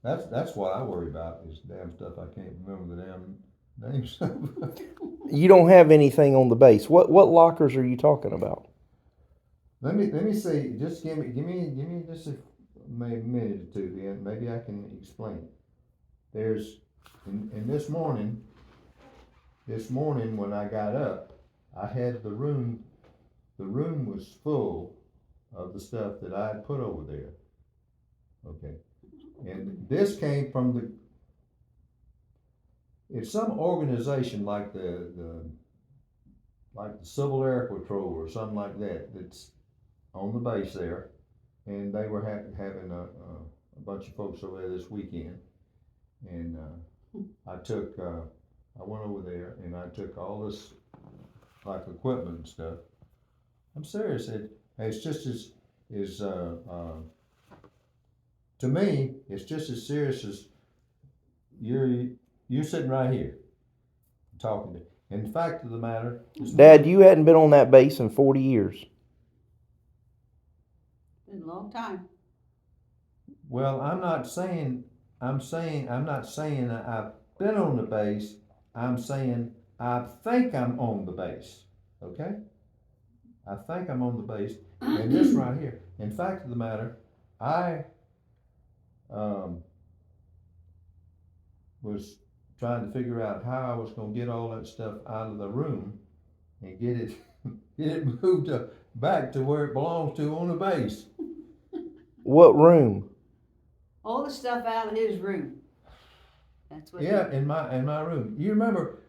That's what I worry about is damn stuff I can't remember the damn names of. You don't have anything on the base. What lockers are you talking about? Let me see. Just give me just a maybe minute or two. Then maybe I can explain it. There's in this morning when I got up, I had the room. The room was full of the stuff that I had put over there. Okay, and this came from the. It's some organization like the Civil Air Patrol or something like that that's on the base there, and they were having a bunch of folks over there this weekend, and I went over there and I took all this like equipment and stuff. I'm serious. It's just as to me, it's just as serious as you're you're sitting right here talking to. And the fact of the matter is, Dad, you hadn't been on that base in 40 years. Been a long time. well, I'm not saying I've been on the base. I'm saying I think I'm on the base. Okay? I think I'm on the base. And this right here. In fact of the matter, I um, was trying to figure out how I was going to get all that stuff out of the room and get it get it moved back to where it belongs to on the base. What room? All the stuff out of his room. That's what. Yeah, in my room. You remember?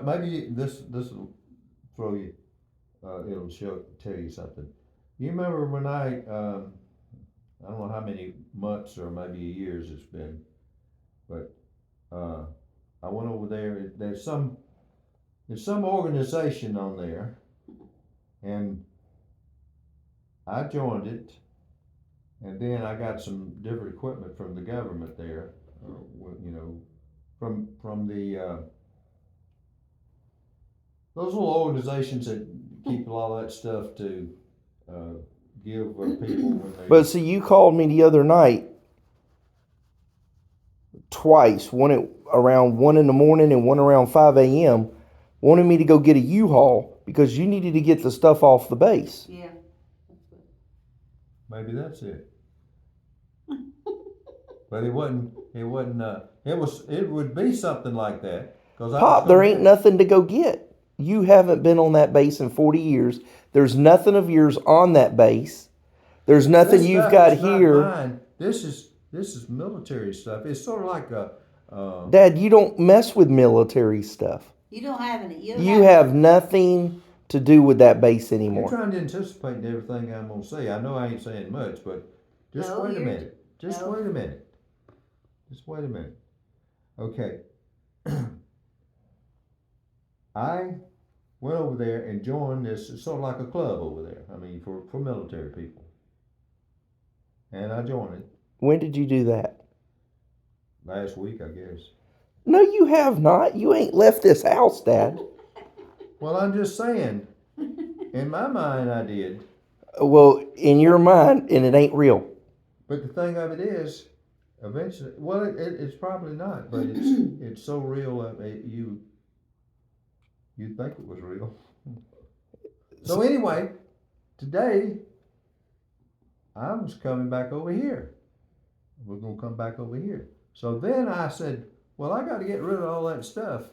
Maybe this will throw you. It'll tell you something. You remember when I don't know how many months or maybe years it's been, but uh, I went over there. There's some organization on there, and I joined it, and then I got some different equipment from the government there. You know, from the those little organizations that keep all that stuff to uh, give people when they. But see, you called me the other night twice, one at around 1 in the morning and one around 5 a.m., wanted me to go get a U-Haul because you needed to get the stuff off the base. Yeah. Maybe that's it. But it wasn't. It wasn't. It was. It would be something like that. Cause I was Pop, there gonna ain't get it. nothing to go get. You haven't been on that base in 40 years. There's nothing of yours on that base. There's nothing This you've stuff got is not here. mine. This is military stuff. It's sort of like a. Dad, you don't mess with military stuff. You don't have any. You don't You have nothing to do with that base You're anymore. trying to anticipate everything I'm gonna say. I know I ain't saying much, but just No, wait a you're. minute. Just No. wait a minute. Just wait a minute. Okay. I went over there and joined this. It's sort of like a club over there. I mean, for military people. And I joined it When did you do that? last week, I guess. No, you have not. You ain't left this house, Dad. Well, I'm just saying. In my mind, I did. Well, in your mind, and it ain't real. But the thing of it is, eventually, well, it's probably not, but it's so real that you'd think it was real. So anyway, today I was coming back over here. We're gonna come back over here. So then I said, well, I got to get rid of all that stuff.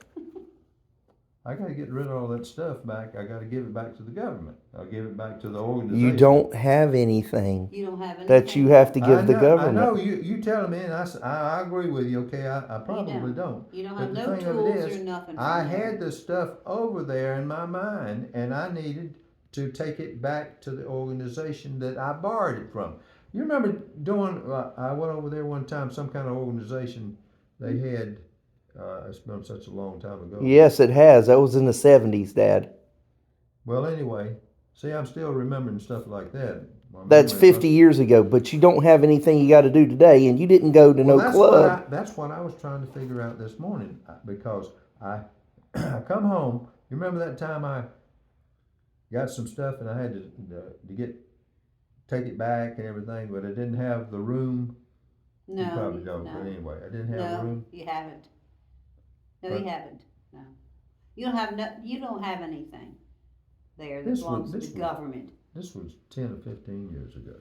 I got to get rid of all that stuff back. I got to give it back to the government. I'll give it back to the organization. You don't have anything You don't have anything. that you have to I give the know, I know. government. You telling me, and I agree with you. Okay, I probably don't. You don't But have the no thing of it tools is, or nothing. I had the stuff over there in my mind, and I needed to take it back to the organization that I borrowed it from. You remember doing? I went over there one time. Some kind of organization they had. It's been such a long time ago. Yes, it has. That was in the 70s, Dad. Well, anyway, see, I'm still remembering stuff like that. My That's memory 50 must. year ago, but you don't have anything you got to do today, and you didn't go to Well, no club. that's what I was trying to figure out this morning because I I come home. You remember that time I got some stuff and I had to get take it back and everything, but I didn't have the room No. You probably don't, no, but anyway, I didn't have no, room. you haven't. No, But- you haven't. No, you don't have no. You don't have anything there that This belongs was- to this the was- government. This was 10 or 15 years ago.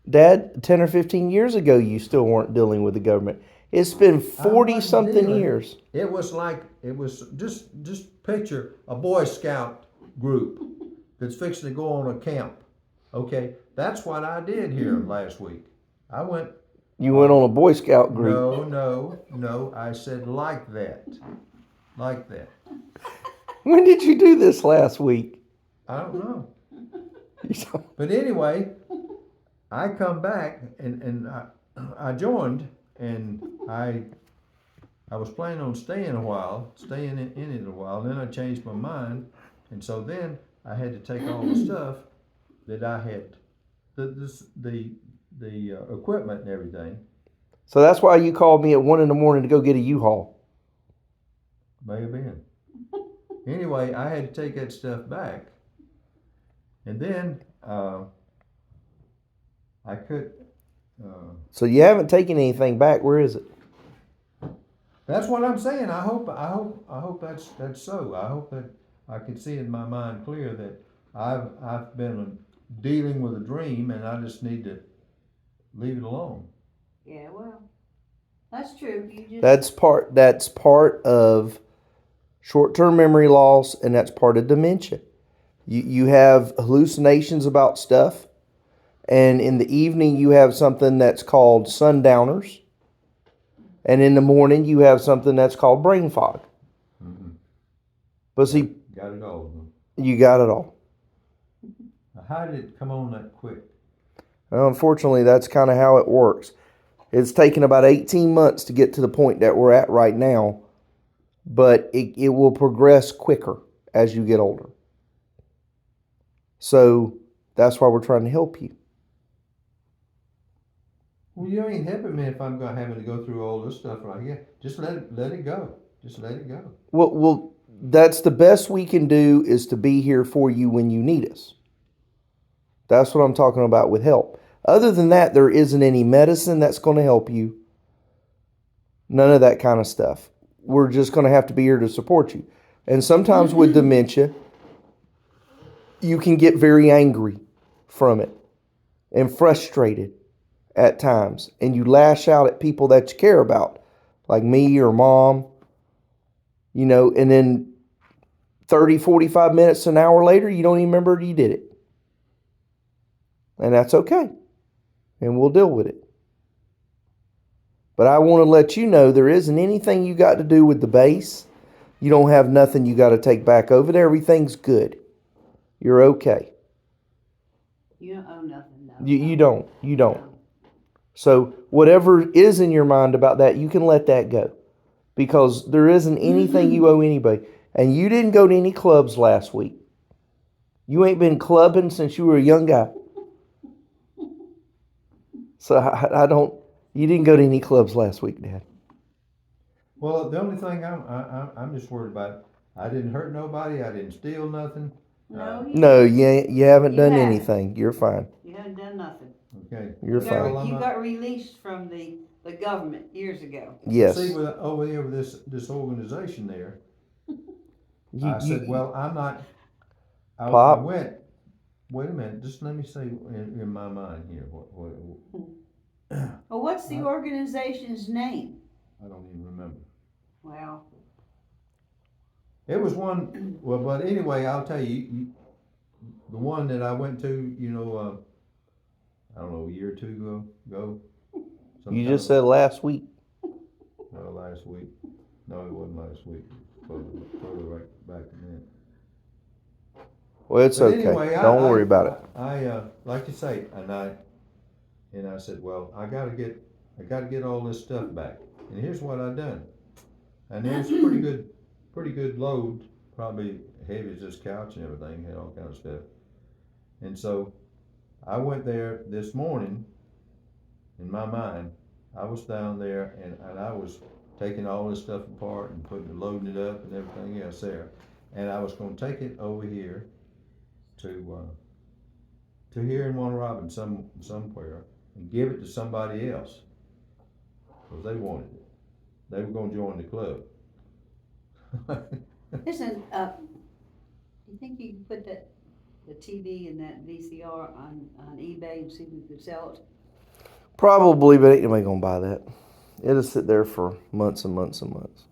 Dad, 10 or 15 years ago, you still weren't dealing with the government. It's been 40 wasn't something dealing. years. It was like, it was just picture a Boy Scout group that's fixing to go on a camp. Okay, that's what I did here last week. I went, You went on a Boy Scout group. no, I said like that. Like that. When did you do this last week? I don't know. You But anyway, I come back and I joined and I was planning on staying in it a while. Then I changed my mind, and so then I had to take all the stuff that I had, the equipment and everything. So that's why you called me at 1 in the morning to go get a U-Haul. May have been. Anyway, I had to take that stuff back, and then I could. So you haven't taken anything back. Where is it? That's what I'm saying. I hope that's so. I hope that I can see in my mind clear that I've been dealing with a dream, and I just need to leave it alone. Yeah, well, that's true. You just That's part of short-term memory loss, and that's part of dementia. You have hallucinations about stuff, and in the evening you have something that's called sundowners, and in the morning you have something that's called brain fog. Mm-hmm. But see, Got it all. you got it all. How did it come on that quick? Well, unfortunately, that's kind of how it works. It's taken about 18 months to get to the point that we're at right now, but it will progress quicker as you get older. So that's why we're trying to help you. Well, you ain't helping me if I'm going having to go through all this stuff right here. Just let it go. Just let it go. Well, that's the best we can do is to be here for you when you need us. That's what I'm talking about with help. Other than that, there isn't any medicine that's going to help you. None of that kind of stuff. We're just going to have to be here to support you. And sometimes with dementia, you can get very angry from it and frustrated at times. And you lash out at people that you care about, like me or mom, and then 30, 45 minutes, an hour later, you don't even remember you did it. And that's okay. And we'll deal with it. But I want to let you know there isn't anything you got to do with the base. You don't have nothing you got to take back over there. Everything's good. You're okay. you don't owe nothing. No, You no, don't. no. So whatever is in your mind about that, you can let that go. Because there isn't anything you owe anybody. And you didn't go to any clubs last week. You ain't been clubbing since you were a young guy. So I don't. You didn't go to any clubs last week, Dad. Well, the only thing I'm just worried about, I didn't hurt nobody. I didn't steal nothing. No, No, you haven't You done haven't. anything. You're fine. you haven't done nothing. Okay. You're You fine. got, you got released from the government years ago. Yes. See, over there with this organization there, You- I said, you- well, I'm not. I Pop. went. Wait a minute. Just let me say in my mind here. Well, what's the organization's name? I don't even remember. Well, It was one. Well, but anyway, I'll tell you, the one that I went to. I don't know, a year or two ago. You just said last week. No, last week. No, it wasn't last week. Further right back then. Well, it's But okay. anyway, Don't worry about it. I like you say, and I said, well, I gotta get all this stuff back. And here's what I done. And there's pretty good load, probably heavy as this couch and everything, had all kind of stuff. And so I went there this morning. In my mind, I was down there and I was taking all this stuff apart and loading it up and everything else there. And I was gonna take it over here to here in Warner Robin somewhere and give it to somebody else. because they wanted it. They were gonna join the club. Listen, you think you can put the TV and that VCR on eBay and see if we could sell it? Probably, but ain't nobody gonna buy that. It'll sit there for months and months and months.